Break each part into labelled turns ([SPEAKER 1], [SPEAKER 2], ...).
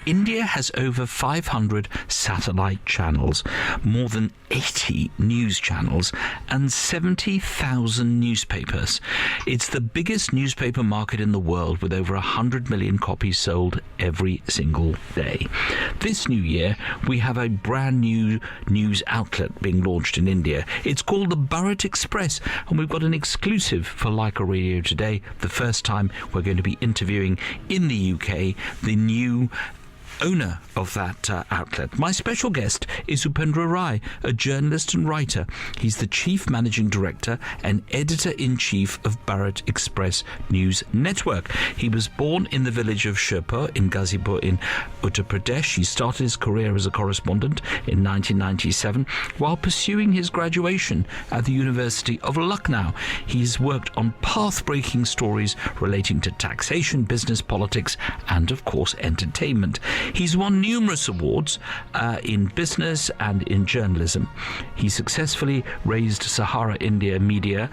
[SPEAKER 1] India has over 500 satellite channels, more than 80 news channels, and 70,000 newspapers. It's the biggest newspaper market in the world, with over 100 million copies sold every single day. This new year, we have a brand new news outlet being launched in India. It's called the Bharat Express, and we've got an exclusive for Leica Radio today. The first time we're going to be interviewing in the UK the new owner of that outlet. My special guest is Upendra Rai, a journalist and writer. He's the chief managing director and editor-in-chief of Bharat Express News Network. He was born in the village of Sherpur in Ghazipur in Uttar Pradesh. He started his career as a correspondent in 1997 while pursuing his graduation at the University of Lucknow. He's worked on path-breaking stories relating to taxation, business, politics, and of course entertainment. He's won numerous awards in business and in journalism. He successfully raised Sahara India Media,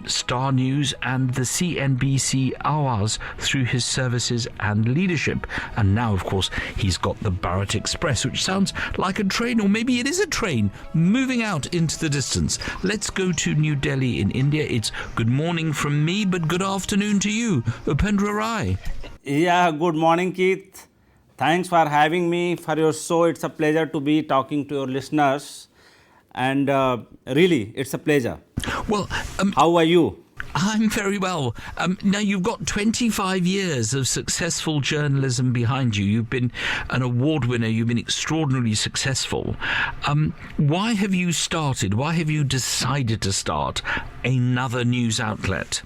[SPEAKER 1] Star News and the CNBC Awaaz through his services and leadership. And now, of course, he's got the Bharat Express, which sounds like a train, or maybe it is a train, moving out into the distance. Let's go to New Delhi in India. It's good morning from me, but good afternoon to you, Upendra Rai.
[SPEAKER 2] Yeah, good morning, Keith. Thanks for having me for your show. It's a pleasure to be talking to your listeners. And really, it's a pleasure.
[SPEAKER 1] Well,
[SPEAKER 2] how are you?
[SPEAKER 1] I'm very well. Now, you've got 25 years of successful journalism behind you. You've been an award winner. You've been extraordinarily successful. Why have you decided to start another news outlet?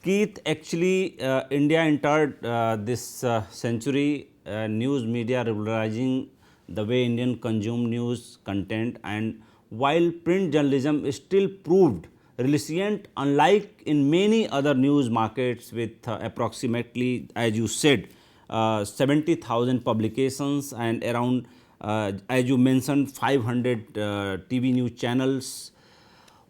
[SPEAKER 2] Keith, actually, India entered this century news media revolutionizing the way Indian consume news content, and while print journalism is still proved resilient, unlike in many other news markets with approximately, as you said, 70,000 publications and around, as you mentioned, 500 TV news channels,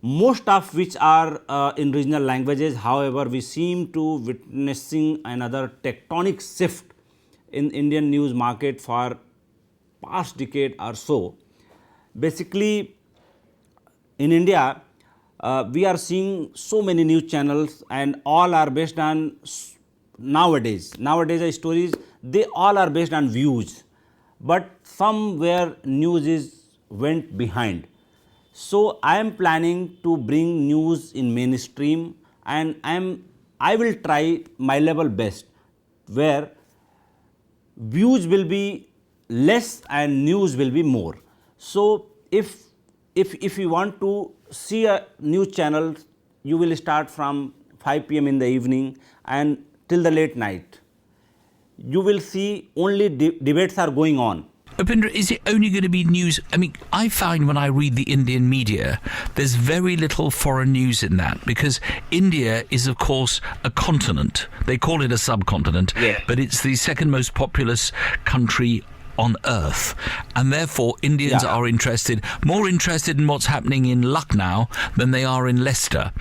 [SPEAKER 2] most of which are in regional languages. However, we seem to witnessing another tectonic shift in Indian news market for past decade or so. Basically, in India, we are seeing so many news channels, and all are based on nowadays stories, they all are based on views, but somewhere news is went behind. So I am planning to bring news in mainstream, and I will try my level best where views will be less and news will be more. So if you want to see a news channel, you will start from 5 p.m. in the evening and till the late night. You will see only debates are going on.
[SPEAKER 1] Upendra, is it only going to be news? I mean, I find when I read the Indian media, there's very little foreign news in that, because India is, of course, a continent. They call it a subcontinent, but it's the second most populous country on earth, and therefore Indians are more interested in what's happening in Lucknow than they are in Leicester.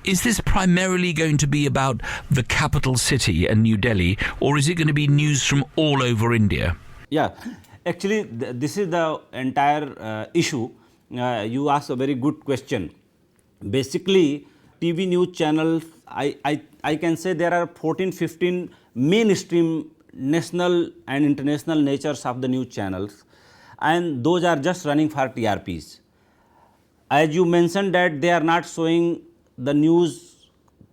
[SPEAKER 1] Is this primarily going to be about the capital city and New Delhi, or is it going to be news from all over India?
[SPEAKER 2] Yeah, actually this is the entire issue. You asked a very good question. Basically, TV news channels, I can say there are 14-15 mainstream national and international natures of the news channels, and those are just running for TRPs. As you mentioned that they are not showing the news,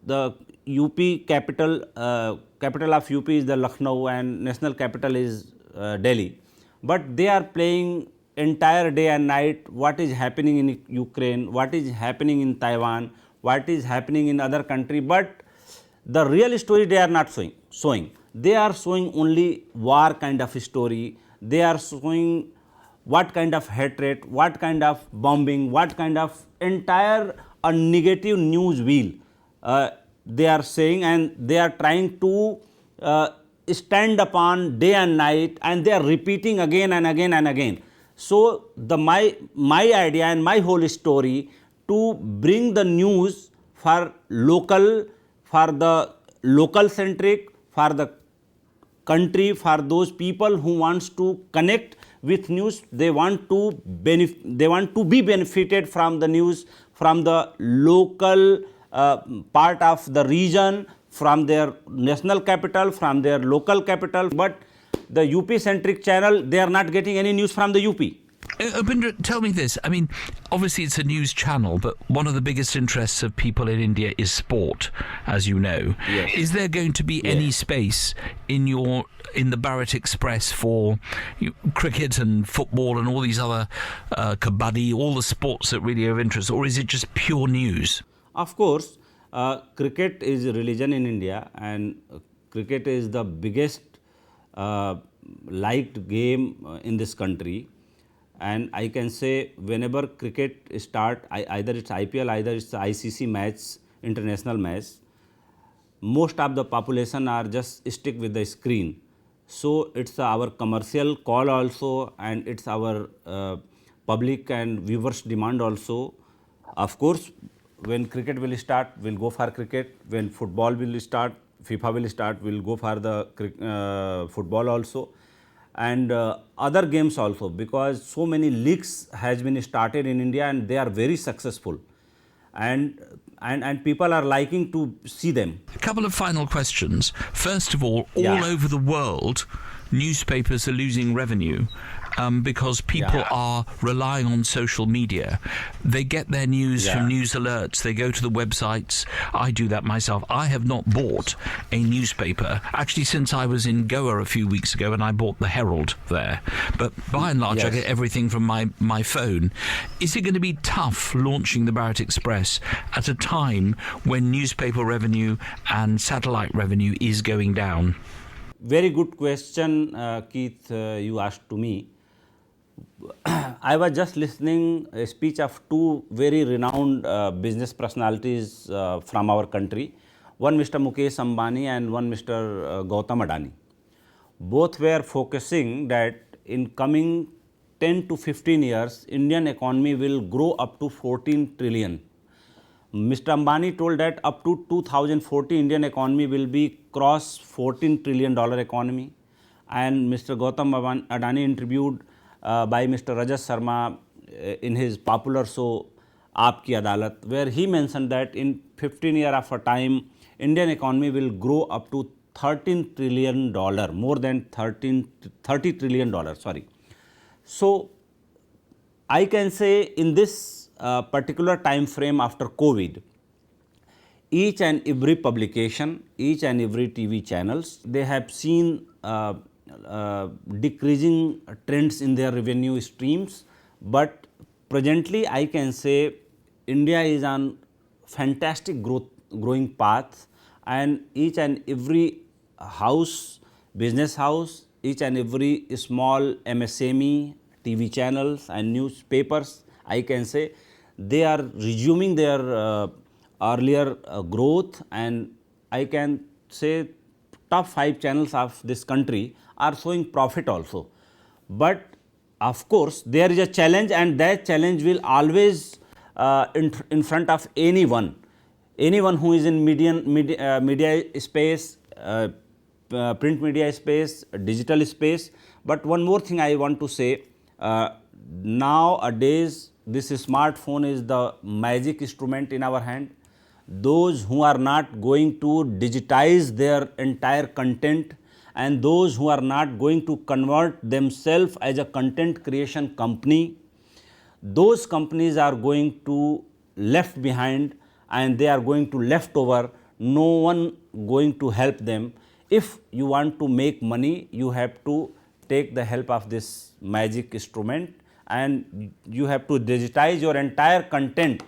[SPEAKER 2] the UP capital of UP is the Lucknow and national capital is Delhi, but they are playing entire day and night what is happening in Ukraine, what is happening in Taiwan, what is happening in other country, but the real story they are not showing. They are showing only war kind of story. They are showing what kind of hatred, what kind of bombing, what kind of entire a negative news wheel they are saying, and they are trying to stand upon day and night, and they are repeating again and again and again. So my idea and my whole story to bring the news for the local centric, for the country, for those people who wants to connect with news. They want to be benefited from the news, from the local part of the region, from their national capital, from their local capital. But the UP centric channel, they are not getting any news from the UP.
[SPEAKER 1] Upindra, tell me this. I mean, obviously it's a news channel, but one of the biggest interests of people in India is sport, as you know.
[SPEAKER 2] Yes.
[SPEAKER 1] Is there going to be any space in the Bharat Express for cricket and football and all these other kabaddi, all the sports that really are of interest, or is it just pure news?
[SPEAKER 2] Of course, cricket is a religion in India, and cricket is the biggest liked game in this country. And I can say whenever cricket start, either it's IPL, either it's the ICC match, international match, most of the population are just stick with the screen. So it's our commercial call also, and it's our public and viewers demand also. Of course, when cricket will start, we'll go for cricket. When football will start, FIFA will start, we'll go for the football also. And other games also, because so many leagues has been started in India and they are very successful, and people are liking to see them.
[SPEAKER 1] A couple of final questions. First of all over the world, newspapers are losing revenue because people are relying on social media. They get their news from news alerts. They go to the websites. I do that myself. I have not bought a newspaper, actually, since I was in Goa a few weeks ago, and I bought the Herald there. But by and large, I get everything from my phone. Is it going to be tough launching the Bharat Express at a time when newspaper revenue and satellite revenue is going down?
[SPEAKER 2] Very good question, Keith, you asked to me. I was just listening a speech of two very renowned business personalities from our country. One Mr. Mukesh Ambani and one Mr. Gautam Adani. Both were focusing that in coming 10 to 15 years, Indian economy will grow up to 14 trillion. Mr. Ambani told that up to 2040, Indian economy will be cross $14 trillion economy. And Mr. Gautam Adani interviewed by Mr. Rajat Sharma in his popular show Aapki Adalat, where he mentioned that in 15 years of a time, Indian economy will grow up to $13 trillion, more than $30 trillion, sorry. So, I can say in this particular time frame after COVID, each and every publication, each and every TV channels, they have seen decreasing trends in their revenue streams, but presently I can say India is on fantastic growing path, and each and every house, business house, each and every small MSME, TV channels and newspapers, I can say they are resuming their earlier growth, and I can say top 5 channels of this country are showing profit also. But of course, there is a challenge, and that challenge will always in front of anyone who is in media space, print media space, digital space. But one more thing I want to say, nowadays this smartphone is the magic instrument in our hand. Those who are not going to digitize their entire content, and those who are not going to convert themselves as a content creation company, those companies are going to left behind, and they are going to left over. No one going to help them. If you want to make money, you have to take the help of this magic instrument, and you have to digitize your entire content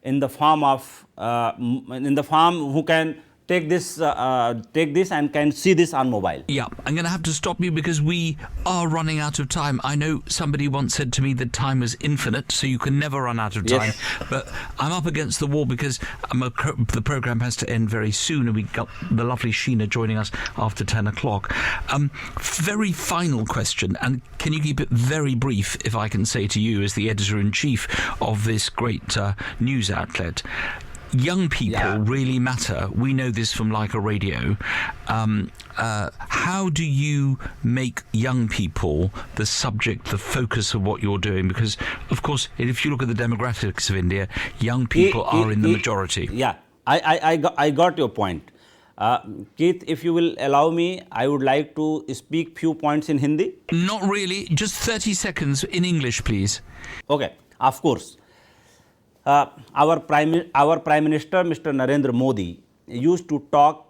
[SPEAKER 2] in the form of who can take this and can see this on mobile.
[SPEAKER 1] Yeah, I'm going to have to stop you because we are running out of time. I know somebody once said to me that time is infinite, so you can never run out of time.
[SPEAKER 2] Yes.
[SPEAKER 1] But I'm up against the wall because the programme has to end very soon, and we got the lovely Sheena joining us after 10 o'clock. Very final question, and can you keep it very brief, if I can say to you, as the editor-in-chief of this great news outlet. young people
[SPEAKER 2] Yeah.
[SPEAKER 1] really matter. We know this from Leica Radio. How do you make young people the subject, the focus of what you're doing? Because, of course, if you look at the demographics of India, young people are in the majority.
[SPEAKER 2] Yeah, I got your point. Keith, if you will allow me, I would like to speak few points in Hindi.
[SPEAKER 1] Not really. Just 30 seconds in English, please.
[SPEAKER 2] Okay, of course. Our Prime Minister, Mr. Narendra Modi, used to talk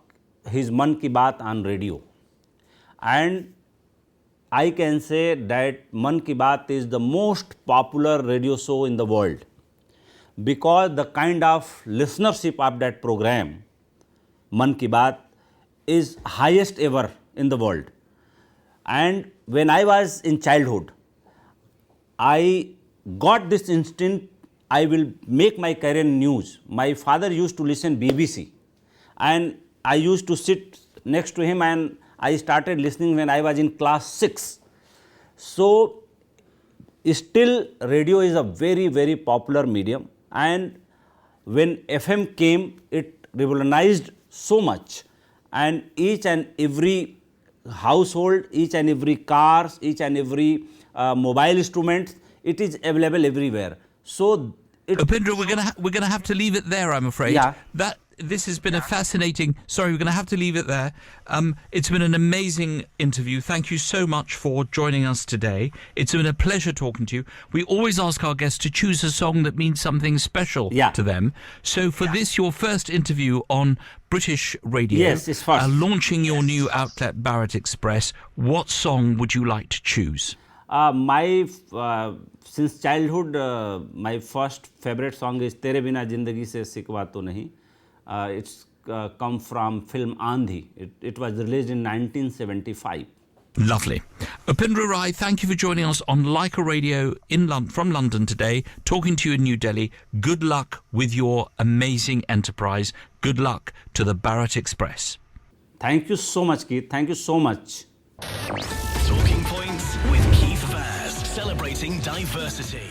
[SPEAKER 2] his Man Ki Baat on radio. And I can say that Man Ki Baat is the most popular radio show in the world, because the kind of listenership of that program, Man Ki Baat, is highest ever in the world. And when I was in childhood, I got this instinct, I will make my career in news. My father used to listen BBC, and I used to sit next to him, and I started listening when I was in class 6. So still radio is a very, very popular medium, and when FM came, it revolutionized so much, and each and every household, each and every cars, each and every mobile instruments, it is available everywhere. So
[SPEAKER 1] Upendra, we're gonna have to leave it there, I'm afraid.
[SPEAKER 2] Yeah.
[SPEAKER 1] This has been a fascinating. Sorry, we're going to have to leave it there. It's been an amazing interview. Thank you so much for joining us today. It's been a pleasure talking to you. We always ask our guests to choose a song that means something special to them. So for this, your first interview on British radio,
[SPEAKER 2] Yes, it's first.
[SPEAKER 1] Launching your new outlet, Bharat Express, what song would you like to choose?
[SPEAKER 2] Since childhood, my first favorite song is Tere Bina Zindagi Se Sikwa To Nahi. It's come from film Andhi. It was released in 1975.
[SPEAKER 1] Lovely. Upendra Rai, thank you for joining us on Leica Radio from London today, talking to you in New Delhi. Good luck with your amazing enterprise. Good luck to the Bharat Express.
[SPEAKER 2] Thank you so much, Keith. Thank you so much.
[SPEAKER 3] Talking Points with Keith Vaz, celebrating diversity.